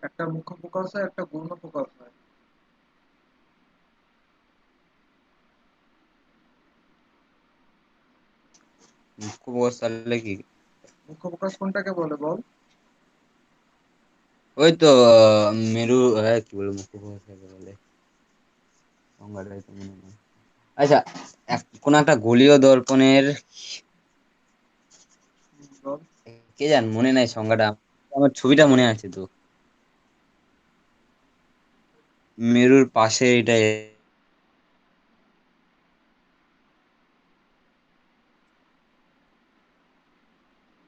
Speaker 1: একটা মুখ্য ফোকাস হয়, একটা গৌণ ফোকাস হয়।
Speaker 4: মুখ্য ফোকাস তাহলে কি?
Speaker 1: মুখ্য ফোকাস কোনটাকে বলে বল?
Speaker 4: ওই তো মেরু, হ্যাঁ কি বলে মুখ্য ফোকাস কাকে বলে, সংজ্ঞাটাই তো মনে নেই। আচ্ছা, কোন একটা গোলীয় দর্পণের,
Speaker 1: বল।
Speaker 4: কে জান মনে নাই সংজ্ঞাটা, আমার ছবিটা মনে আছে তো, মেরুর পাশে এটা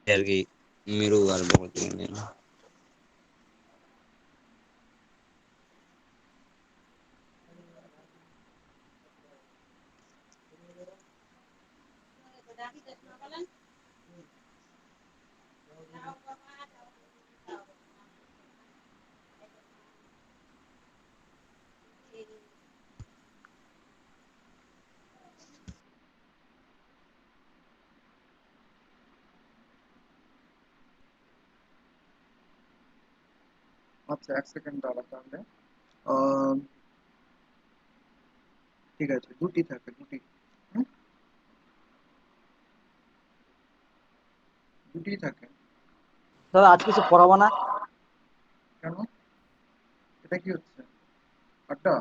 Speaker 4: আর কি, মেরু আর বলতে গেলে।
Speaker 1: আচ্ছা, এক সেকেন্ড দাঁড়া তাহলে। আহ, ঠিক আছে, দুটি থাকে, দুটি। হুম, দুটিই থাকে।
Speaker 2: দাদা আজ কিছু পড়াবো না?
Speaker 1: কেন? এটা কি হচ্ছে? আড্ডা?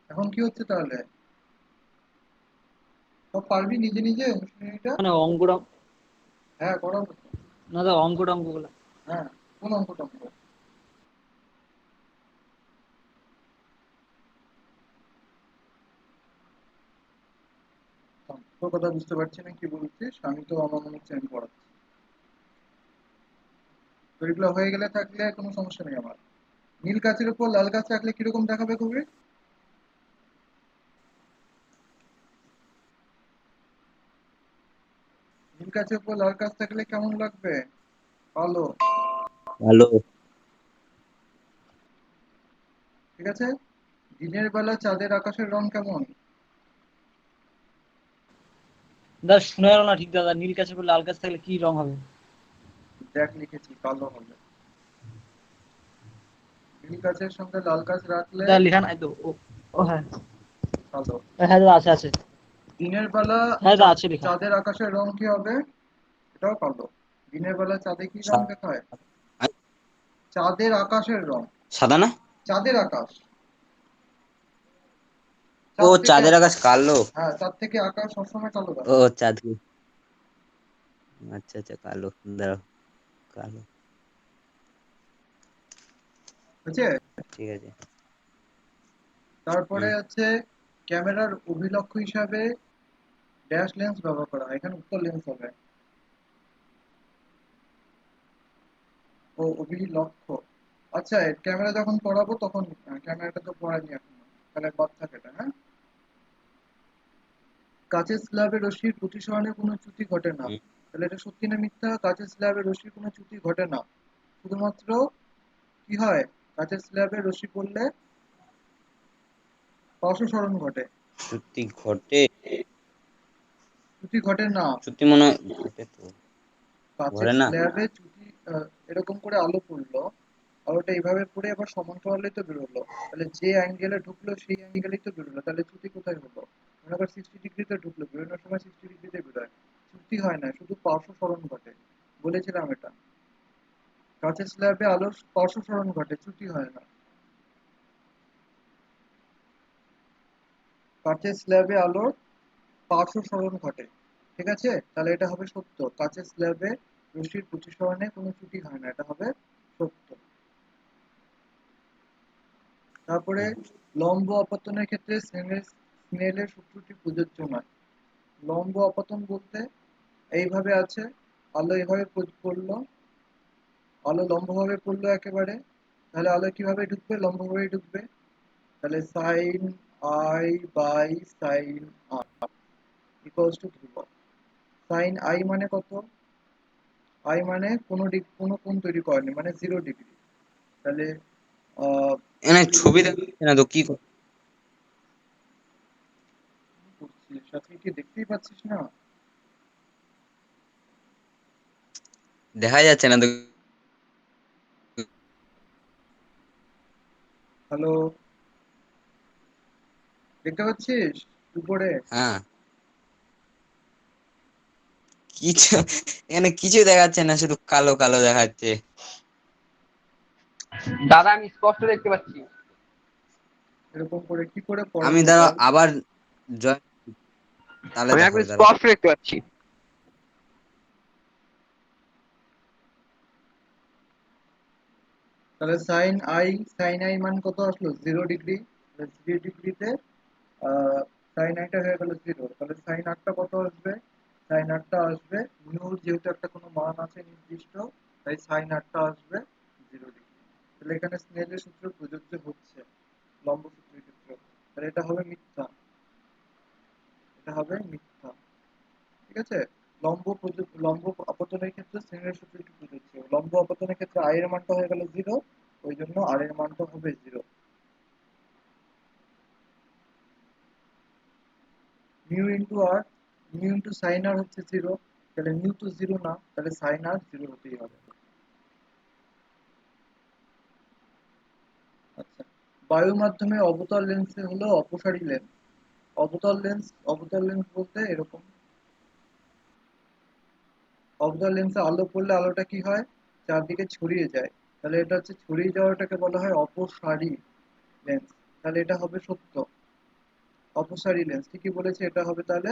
Speaker 1: এখন কি হচ্ছে তাহলে? সব পারবি নিজে নিজে অনুশীলনীটা?
Speaker 2: মানে অঙ্কুর,
Speaker 1: হ্যাঁ, করাবো তো।
Speaker 2: না দাদা অঙ্ক গুলো।
Speaker 1: হ্যাঁ, কোন অঙ্কটা করবো? তোর কথা বুঝতে পারছি না, কি বলছিস? আমি তো আমার মনে হচ্ছে আমি পড়াচ্ছি। তো এগুলো হয়ে গেলে থাকলে কোনো সমস্যা নেই আমার। নীল কাচের উপর লাল কাচ রাখলে কিরকম দেখাবে কবি? নীল কাচের উপর লাল কাচ থাকলে কেমন লাগবে? ভালো।
Speaker 4: ভালো।
Speaker 1: ঠিক আছে। দিনের বেলা চাঁদের আকাশের রং কেমন?
Speaker 2: দাদা শুনে গেল না ঠিক দাদা, নীল কাছে লাল কাছে থাকলে কি রং হবে?
Speaker 1: দেখ, লিখেছি কালো হবে। নীল কাচের সঙ্গে লাল কাচ রাখলে
Speaker 2: দাদা লেখা নাই তো। ও ও হ্যাঁ।
Speaker 1: কালো।
Speaker 2: হ্যাঁ দাদা আছে আছে।
Speaker 1: দিনের বেলা
Speaker 2: হ্যাঁ দাদা আছে লেখা।
Speaker 1: চাঁদের আকাশের রং কি হবে? এটাও কালো। দিনের বেলা চাঁদে কি রং দেখায়? চাঁদের আকাশের রং।
Speaker 4: সাদা না?
Speaker 1: চাঁদের আকাশ।
Speaker 4: ও
Speaker 1: চাঁদ থেকে,
Speaker 4: চাঁদের আকাশ কালো।
Speaker 1: হ্যাঁ, চাঁদ থেকে আকাশ সবসময় কালো
Speaker 4: ও
Speaker 1: দেখায়।
Speaker 4: চাঁদ, আচ্ছা আচ্ছা কালো, দাঁড়াও, কালো,
Speaker 1: বুঝছে?
Speaker 4: ঠিক আছে।
Speaker 1: তারপরে
Speaker 4: হুম।
Speaker 1: হচ্ছে ক্যামেরার অভিলক্ষ্য হিসাবে ড্যাশ লেন্স ব্যবহার করা হয়, এখানে উত্তর লেন্স হবে। ও অভিলক্ষ্য। আচ্ছা, ক্যামেরা যখন পড়াবো তখন, ক্যামেরাটা তো পড়াইনি এখন, তাহলে বাদ থাকে এটা, হ্যাঁ। কাচের স্ল্যাবে রশ্মির প্রতিসরণে কোনো চ্যুতি ঘটে না।
Speaker 4: হুম।
Speaker 1: তাহলে এটা সত্যি না মিথ্যা? কাচের স্ল্যাবে রশ্মির কোনো চ্যুতি ঘটে না, শুধুমাত্র কি হয়, কাচের স্ল্যাবে রশ্মি পড়লে অপসরণ ঘটে।
Speaker 4: সত্যি ঘটে?
Speaker 1: চ্যুতি ঘটে না।
Speaker 4: সত্যি মনে হয় ঘটে তো।
Speaker 1: কাচের
Speaker 4: ঘটে না?
Speaker 1: স্ল্যাবে চ্যুতি, এরকম করে আলো পড়লো, আলোটা এইভাবে পড়ে আবার সমান্তরালেই তো বেরোলো, তাহলে যে অ্যাঙ্গেলে ঢুকলো সেই অ্যাঙ্গেলেই তো বেরোলো, তাহলে চ্যুতি কোথায় হলো? মনে কর 60 ডিগ্রিতে ঢুকলো, বেরোনোর সময় 60 ডিগ্রিতে বেরোয়, চ্যুতি হয় না, শুধু পার্শ্ব সরণ ঘটে। বলেছিলাম এটা, কাঁচের স্ল্যাবে আলোর পার্শ্ব সরণ ঘটে, চ্যুতি হয় না। কাঁচের স্ল্যাবে আলোর পার্শ্ব সরণ ঘটে, ঠিক আছে? তাহলে এটা হবে সত্য, কাঁচের স্ল্যাবে রশ্মির প্রতিসরণে কোনো ত্রুটি হয় না, এটা হবে সত্য। তারপরে লম্ব অপতনের ক্ষেত্রে স্নেলের সূত্রটি প্রযোজ্য নয়। লম্ব অপতন বলতে এইভাবে আছে, আলো এইভাবে পড়লো, আলো লম্বভাবে পড়লো একেবারে, তাহলে আলো কিভাবে ঢুকবে? লম্বভাবেই ঢুকবে। তাহলে sine I by sine R equals to ধ্রুবক। সাইন আই মানে কত? আই মানে কোনো কোণ তৈরি করেনি, মানে 0 ডিগ্রি। তাহলে আহ
Speaker 4: এখানে ছবি দেখাচ্ছে না তো কি
Speaker 1: করছিস সাথে কি দেখতেই পাচ্ছিস না?
Speaker 4: দেখা যাচ্ছে না তো।
Speaker 1: হ্যালো, দেখতে পাচ্ছিস উপরে?
Speaker 4: হ্যাঁ, কিছু এখানে কিছু দেখাচ্ছে না, শুধু কালো কালো দেখাচ্ছে।
Speaker 5: দাদা আমি স্পষ্ট দেখতে পাচ্ছি।
Speaker 1: এরকম করে কি করে
Speaker 4: আমি
Speaker 1: পড়াবো
Speaker 4: দাঁড়াও
Speaker 1: বল?
Speaker 4: আবার জয়েন, তাহলে
Speaker 3: আমি
Speaker 4: দেখাবে,
Speaker 3: একদম
Speaker 4: দাঁড়াও।
Speaker 3: স্পষ্ট দেখতে পাচ্ছি।
Speaker 1: তাহলে সাইন আই মান কত আসলো? 0 ডিগ্রি। 0 ডিগ্রিতে সাইন আইটা হয়ে গেল 0, তাহলে সাইন আটটা কত আসবে? সাইন আটটা আসবে নিউর, যেহেতু একটা কোনো মান আছে নির্দিষ্ট, তাই সাইন আটটা আসবে 0 ডিগ্রি। তাহলে এখানে স্নেলের সূত্র প্রযোজ্য হচ্ছে লম্ব সূত্রের ক্ষেত্রে, তাহলে এটা হবে মিথ্যা, এটা হবে মিথ্যা, ঠিক আছে? লম্ব আপতনের ক্ষেত্রে স্নেলের সূত্রটি প্রযোজ্য, লম্ব আপতনের ক্ষেত্রে আই এর মানটা হয়ে গেল 0, ওই জন্য আর এর মানটা হবে 0। মিউ ইন্টু আর, মিউ ইন্টু সাইন আর হচ্ছে 0, তাহলে মিউ তো 0 না, তাহলে সাইন আর 0 হতেই হবে। আচ্ছা, বায়ু মাধ্যমে অবতল লেন্সে হলো অপসারী লেন্স। অবতল লেন্স বলতে এরকম, অবতল লেন্সে আলো পড়লে আলোটা কি হয়? চারদিকে ছড়িয়ে যায়, তাহলে এটা হচ্ছে ছড়িয়ে যাওয়াটাকে বলা হয় অপসারী লেন্স, তাহলে এটা হবে সত্য। অপসারী লেন্স ঠিকই বলেছে, এটা হবে তাহলে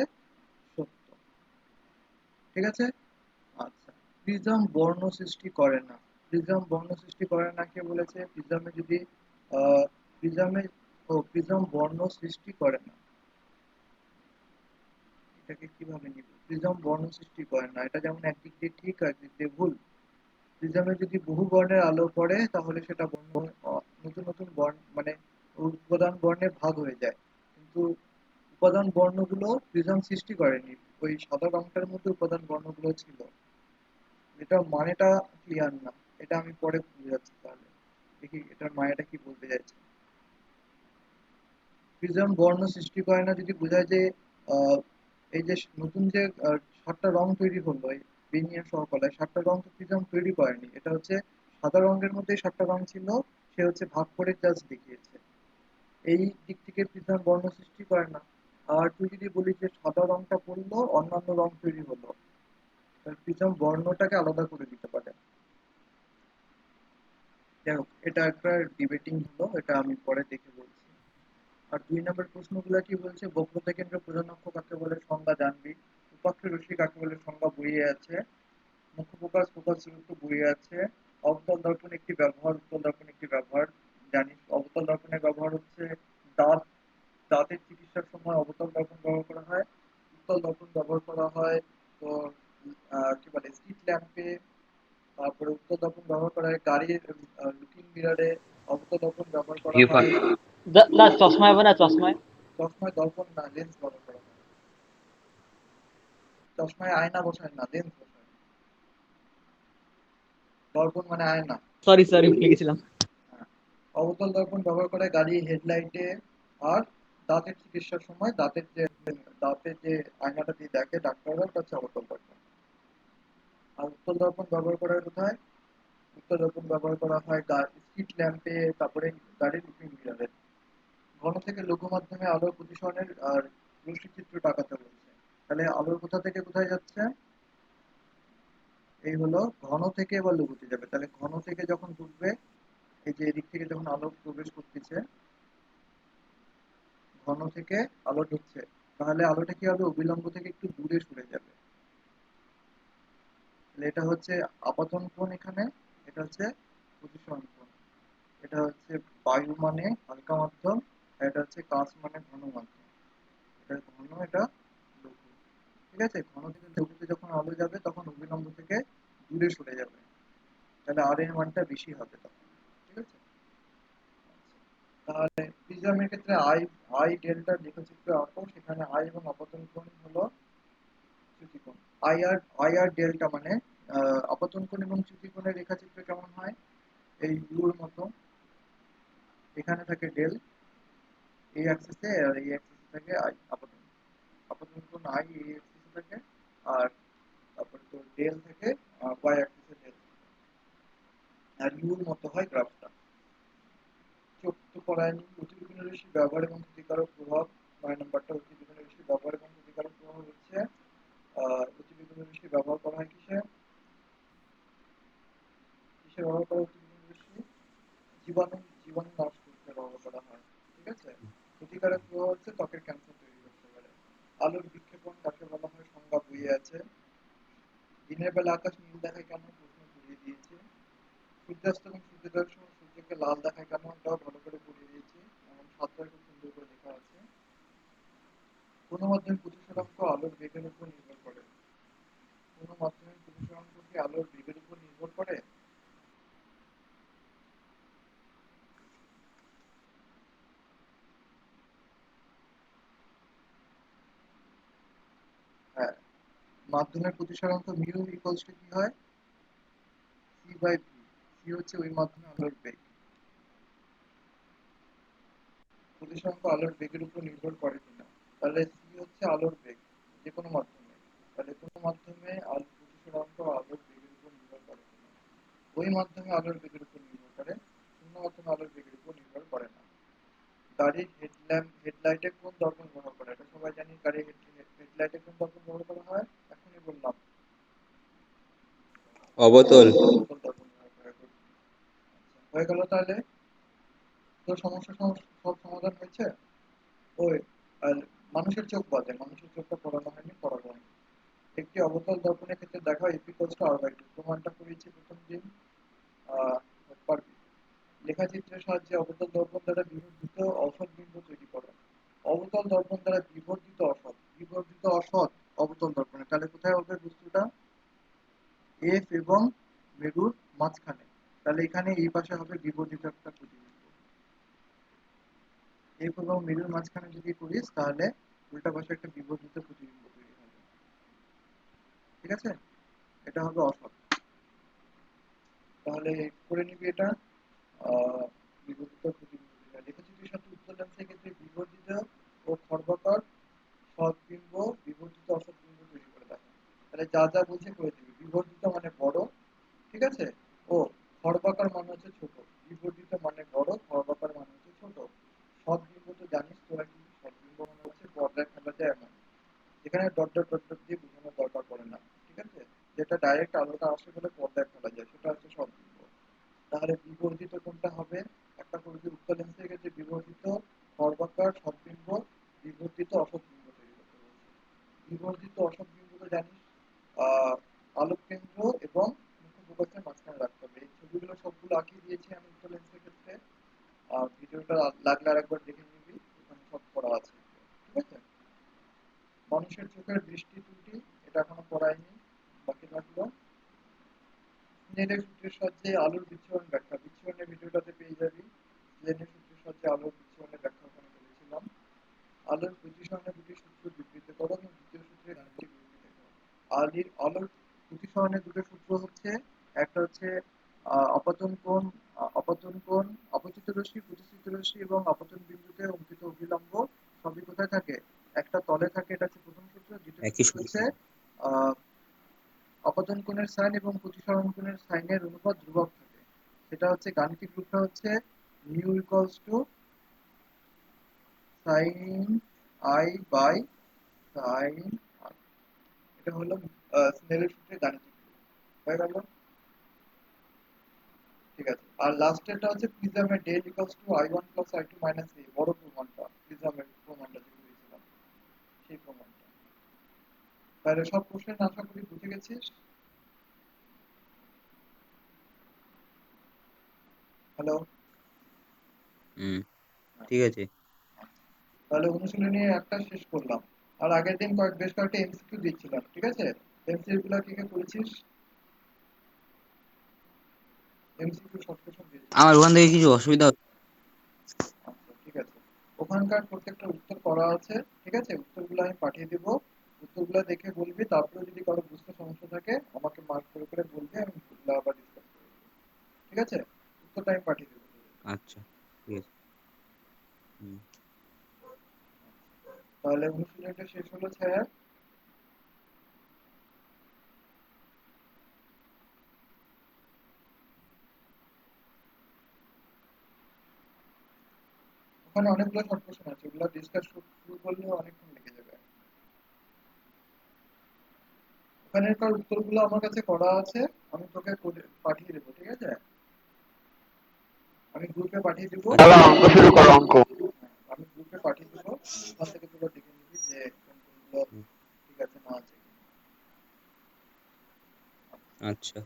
Speaker 1: সত্য, ঠিক আছে? আচ্ছা, প্রিজম বর্ণ সৃষ্টি করে না। প্রিজম বর্ণ সৃষ্টি করে না কে বলেছে? প্রিজমে যদি প্রিজমে, প্রিজম বর্ণ সৃষ্টি করে না, এটাকে কিভাবে নিব? প্রিজম বর্ণ সৃষ্টি করে না, এটা যেমন একদিক দিয়ে ঠিক একদিক দিয়ে ভুল। প্রিজমে যদি বহু বর্ণের আলো পড়ে তাহলে সেটা বর্ণ, নতুন নতুন বর্ণ মানে উপাদান বর্ণে ভাগ হয়ে যায়, কিন্তু উপাদান বর্ণগুলো প্রিজম সৃষ্টি করেনি, ওই সাদা রংটার মধ্যে উপাদান বর্ণগুলো ছিল। এটা মানেটা ক্লিয়ার না, এটা আমি পরে বুঝাচ্ছি, তাহলে দেখি এটার মানেটা কি বলতে চাইছে। প্রিজম বর্ণ সৃষ্টি করে না যদি বোঝায় যে আহ, এই যে নতুন যে 7টা রং তৈরি হলো এই বেনিয়ার সহকলায়, 7টা রং তো প্রিজম তৈরি করেনি, এটা হচ্ছে সাদা রঙের মধ্যেই 7টা রং ছিল, সে হচ্ছে ভাগ করে জাস্ট দেখিয়েছে। এই দিক থেকে প্রিজম বর্ণ সৃষ্টি করে না। আর তুই যদি বলিস যে সাদা রংটা পড়লো অন্যান্য রং তৈরি হলো, তাহলে প্রিজম বর্ণটাকে আলাদা করে দিতে পারে। যাই হোক, এটা একটা ডিবেটিং হলো, এটা আমি পরে দেখে বলছি। আর 2 নম্বর প্রশ্নগুলো কি বলছে? বক্রতা কেন্দ্র প্রধান অক্ষ কাকে বলে সংজ্ঞা জানবি, উপাত্ত রশ্মি কাকে বলে সংজ্ঞা বইয়ে আছে, মুখ্য ফোকাস ফোকাস দূরত্ব বইয়ে আছে, অবতল দর্পণ একটি ব্যবহার, উত্তল দর্পণ একটি ব্যবহার। জানিস অবতল দর্পণের ব্যবহার হচ্ছে দাঁত, দাঁতের চিকিৎসার সময় অবতল দর্পণ ব্যবহার করা হয়। উত্তল দর্পণ ব্যবহার করা হয় তো কি বলে স্ট্রিট ল্যাম্পে। তারপরে উত্তল দর্পণ ব্যবহার করা হয় গাড়ির লুকিং মিররে। অবতল দর্পণ ব্যবহার করা হয়
Speaker 2: না চশমা হবে না চশমায়।
Speaker 1: চশমায়, দর্পণ না, লেন্স ব্যবহার করা হয়। চশমায় আয়না বসায় না, লেন্স বসায়। দর্পণ মানে আয়না।
Speaker 2: সরি সরি ভুলে গেছিলাম।
Speaker 1: হ্যাঁ। অবতল দর্পণ ব্যবহার করে গাড়ি হেডলাইটে। আর দাঁতের চিকিৎসার সময় দাঁতের যে আয়নাটা দিয়ে দেখে ডাক্তাররা, ওটা হচ্ছে অবতল দর্পণ। আর উত্তল দর্পণ ব্যবহার করা হয় কোথায়? উত্তর দর্পণ ব্যবহার করা হয় স্ট্রিট ল্যাম্পে, তারপরে গাড়ির লুকিং মিররে। ঘন থেকে লঘু মাধ্যমে আলোর প্রতিসরণের আর রশ্মি চিত্রটা আঁকাতে বলছে। তাহলে আলোর কোথা থেকে কোথায় যাচ্ছে? এই হলো ঘন থেকে এবার লঘুতে যাবে। তাহলে ঘন থেকে যখন ঢুকবে, এই যে এদিক থেকে যখন আলো প্রবেশ করতেছে, ঘন থেকে আলো ঢুকছে, তাহলে আলোটা কি হবে? অভিলম্ব থেকে একটু দূরে সরে যাবে। তাহলে এটা হচ্ছে আপতন কোণ এখানে, এটা হচ্ছে প্রতিসরণ কোণ। এটা হচ্ছে বায়ু মানে হালকা মাধ্যম, আর এটা হচ্ছে কাঁচ মানে ঘন মাধ্যম। এটা ঘন, এটা লঘু। ঠিক আছে? ঘন থেকে লঘুতে যখন আলো যাবে তখন অভিলম্ব থেকে দূরে সরে যাবে। তাহলে আর এর মানটা বেশি হবে তখন। ঠিক আছে? তাহলে প্রিজমের ক্ষেত্রে আই আই ডেল্টা লেখচিত্র আঁকো। সেখানে আই এবং আপতন কোণ হলো চ্যুতিকোণ। আই আর ডেল্টা মানে আপতন কোণ এবং চ্যুতিকোণের রেখাচিত্র কেমন হয়? এই ইউর মতো। এখানে থাকে ডেল এই অ্যাক্সিসে, আর এই অ্যাক্সিসে থাকে আই আপতন। আপতন কোণ আই এই অ্যাক্সিসে থাকে, আর তারপরে তো ডেল থেকে ওয়াই অ্যাক্সিসে ডেল, আর ইউর মতো হয় গ্রাফটা। চোখ তো পড়ায়নি। অতিবেগুনি রশ্মি ব্যবহার এবং ক্ষতিকারক প্রভাব। ৯ নম্বরটা অতিবেগুনি রশ্মি ব্যবহার এবং ক্ষতিকারক প্রভাব হচ্ছে অতিবেগুনি রশ্মি ব্যবহার করা হয় কিসে? কিসে ব্যবহার করা হয় অতিবেগুনি রশ্মি? জীবাণু জীবাণু নাশ করতে ব্যবহার করা হয়। ঠিক আছে? ক্ষতিকারক প্রভাব হচ্ছে ত্বকের ক্যান্সার তৈরি করতে পারে। আলোর বিক্ষেপণ কাকে বলা হয়? সংজ্ঞা বইয়ে আছে। দিনের বেলা আকাশ নীল দেখায় কেন? প্রশ্ন করিয়ে দিয়েছে। সূর্যাস্ত এবং সূর্যোদয়ের সময় সূর্যকে লাল দেখায় কেন? এটাও ভালো করে পড়িয়ে দিয়েছি এবং সাতটায় খুব সুন্দর করে লেখা আছে। কোনো মাধ্যমে প্রতিসরাঙ্ক আলোর বেগের উপর নির্ভর করে। কোনো মাধ্যমের প্রতিসরাঙ্ক কি আলোর বেগের উপর নির্ভর করে? হ্যাঁ, মাধ্যমের প্রতিসরাঙ্ক মিউ ইকুয়ালস টু কি হয়? C by V. সি হচ্ছে ওই মাধ্যমে আলোর বেগ। প্রতিসরাঙ্ক আলোর বেগের উপর নির্ভর করে কিনা? তাহলে সি হচ্ছে আলোর বেগ যে কোনো মাধ্যমে। তাহলে কোনো মাধ্যমে আলোর প্রতিসরাঙ্ক আলোর বেগের উপর নির্ভর করে কিনা? ওই মাধ্যমে আলোর বেগের উপর নির্ভর করে, শূন্য মাধ্যমে আলোর বেগের উপর নির্ভর করে না। গাড়ির হেডলাইটে কোন দর্পণ ব্যবহার করে? এটা সবাই জানি। গাড়ির হেডলাইটে কোন দর্পণ ব্যবহার করা হয়? এখনই বললাম,
Speaker 4: অবতল।
Speaker 1: অবতল দর্পণ ব্যবহার করা হয়। আচ্ছা, হয়ে গেল তাহলে। তো সমস্যা সব সমাধান হয়েছে। ওই আর মানুষের চোখ বাদে, মানুষের চোখটা পড়ানো হয়নি, পড়ানো হয়নি। একটি অবতল দর্পণের ক্ষেত্রে দেখা ইপিকলস টু আর/2 প্রমাণটা করেছি প্রথম দিন। আহ পারবি। লেখাচিত্রের সাহায্যে অবতল দর্পণ দ্বারা বিবর্ধিত অসৎ বিম্ব তৈরি করো। অবতল দর্পণ দ্বারা বিবর্ধিত অসৎ অবতল দর্পণে, তাহলে কোথায় হবে বস্তুটা? এফ এবং মেরুর মাঝখানে। তাহলে এখানে এই পাশে হবে বিবর্ধিত একটা প্রতিবিম্ব। এফ এবং মেরুর মাঝখানে যদি করিস তাহলে উল্টা পাশে একটা বিবর্ধিত প্রতিবিম্ব তৈরি হবে। ঠিক আছে? এটা হবে অসৎ। তাহলে করে নিবি এটা। বিবর্ধিত প্রতিবিম্ব লেখাচিত্রের সাথে উত্তর লেন্সের ক্ষেত্রে বিবর্ধিত ও খর্বাকার সৎবিম্ব, বিবর্ধিত অসৎবিম্ব তৈরি করে দেখা। তাহলে যা যা বলছে করে দিবি। বিবর্ধিত মানে বড়, ঠিক আছে? ও খর্বাকার মানে হচ্ছে ছোট। বিবর্ধিত মানে বড়, খর্বাকার মানে হচ্ছে ছোট। সৎবিম্ব তো জানিস তোরা কি? সৎবিম্ব মানে হচ্ছে পর্দায় ফেলা যায় এমন, এখানে ডট ডট ডট ডট দিয়ে বোঝানোর দরকার পড়ে না। ঠিক আছে? যেটা ডাইরেক্ট আলোটা আসে বলে পর্দায় ফেলা যায়, সেটা হচ্ছে সৎবিম্ব। তাহলে বিবর্ধিত কোনটা হবে? একটা করবি উত্তর লেন্সের ক্ষেত্রে বিবর্ধিত খর্বাকার সৎবিম্ব, বিবর্ধিত অসৎবিম্ব তৈরি করতে বলছে। বিবর্ধিত অসৎবিম্ব তো জানিস, আহ আলোক কেন্দ্র এবং মুখ্য ফোকাসের মাঝখানে রাখতে হবে। এই ছবিগুলো সবগুলো আঁকিয়ে দিয়েছি আমি উত্তর লেন্সের ক্ষেত্রে। ভিডিওটা লাগলে আরেকবার দেখে নিবি, ওখানে সব করা আছে। ঠিক আছে? মানুষের চোখের দৃষ্টি ত্রুটি, এটা এখনো পড়ায়নি, বাকি থাকলো। স্নেলের সূত্রের সাহায্যে আলোর বিচ্ছুরণ ব্যাখ্যা। বিচ্ছুরণের ভিডিওটাতে পেয়ে যাবি। স্নেলের সূত্রের সাহায্যে আলোর বিচ্ছুরণের ব্যাখ্যা ওখানে বলেছিলাম। আলোর প্রতিসরণের দুটি সূত্র বিবৃত করো এবং দ্বিতীয় সূত্রের গাণিতিক বিবৃতি করো। আলোর প্রতিসরণের দুটো সূত্র হচ্ছে, একটা হচ্ছে আপাতন কোণ, আপতিত রশ্মি, প্রতিসৃত রশ্মি এবং আপতন বিন্দুতে অঙ্কিত অভিলম্ব সবই কোথায় থাকে? একটা তলে থাকে, এটা হচ্ছে প্রথম সূত্র। দ্বিতীয়
Speaker 4: একই
Speaker 1: সূত্র
Speaker 4: সূত্র।
Speaker 1: হচ্ছে আহ আপতন কোণের সাইন এবং প্রতিসরণ কোণের সাইনের অনুপাত ধ্রুবক থাকে। সেটা হচ্ছে গাণিতিক রূপটা হচ্ছে mu equals to sine I by sine R. এটা হলো স্নেলের সূত্রের গাণিতিক রূপ। হয়ে গেল? ঠিক আছে। আর লাস্টেরটা হচ্ছে প্রিজমের del equals to I1 plus I2 minus A, বড় প্রমাণটা, প্রিজমের প্রমাণটা যেটা দিয়েছিলাম সেই প্রমাণটা। তাহলে সব কোশ্চেন আশা করি বুঝে গেছিস। হ্যালো?
Speaker 4: হুম, ঠিক আছে।
Speaker 1: তাহলে অনুশীলনী একটা শেষ করলাম। আর আগের দিন বেশ কয়েকটা এমসিকিউ দিচ্ছিলাম, ঠিক আছে? এমসিকিউ গুলো কি কি করেছিস? এমসিকিউ শর্ট কোশ্চেন দিয়েছিলাম।
Speaker 4: আমার ওখান থেকে কিছু অসুবিধা হচ্ছে?
Speaker 1: আচ্ছা, ঠিক আছে। ওখানকার প্রত্যেকটা উত্তর করা আছে, ঠিক আছে? উত্তরগুলো আমি পাঠিয়ে দিব। উত্তরগুলো দেখে বলবি, তারপরে যদি কারো বুঝতে সমস্যা থাকে আমাকে মার্ক করে করে বলবি, আমি ওগুলো আবার ডিসকাস করে দেবো। ঠিক আছে? উত্তরটা আমি পাঠিয়ে দেবো।
Speaker 4: আচ্ছা, ঠিক আছে। হুম।
Speaker 1: তাহলে অনুশীলনটা শেষ হলো স্যার। ওখানে অনেকগুলো শর্ট কোশ্চেন আছে, ওগুলো ডিসকাস শুরু করলে অনেকক্ষণ লেগে যাবে। ওখানকার উত্তরগুলো আমার কাছে করা আছে, আমি তোকে পাঠিয়ে দেবো, ঠিক আছে? আমি গ্রুপে পাঠিয়ে দিব।
Speaker 3: তাহলে অঙ্ক শুরু করো, অঙ্ক।
Speaker 1: আমি গ্রুপে পাঠিয়ে দিব, ওখান থেকে তোরা দেখে নিবি যে কোন কোনগুলো ঠিক আছে না আছে।
Speaker 4: আচ্ছা।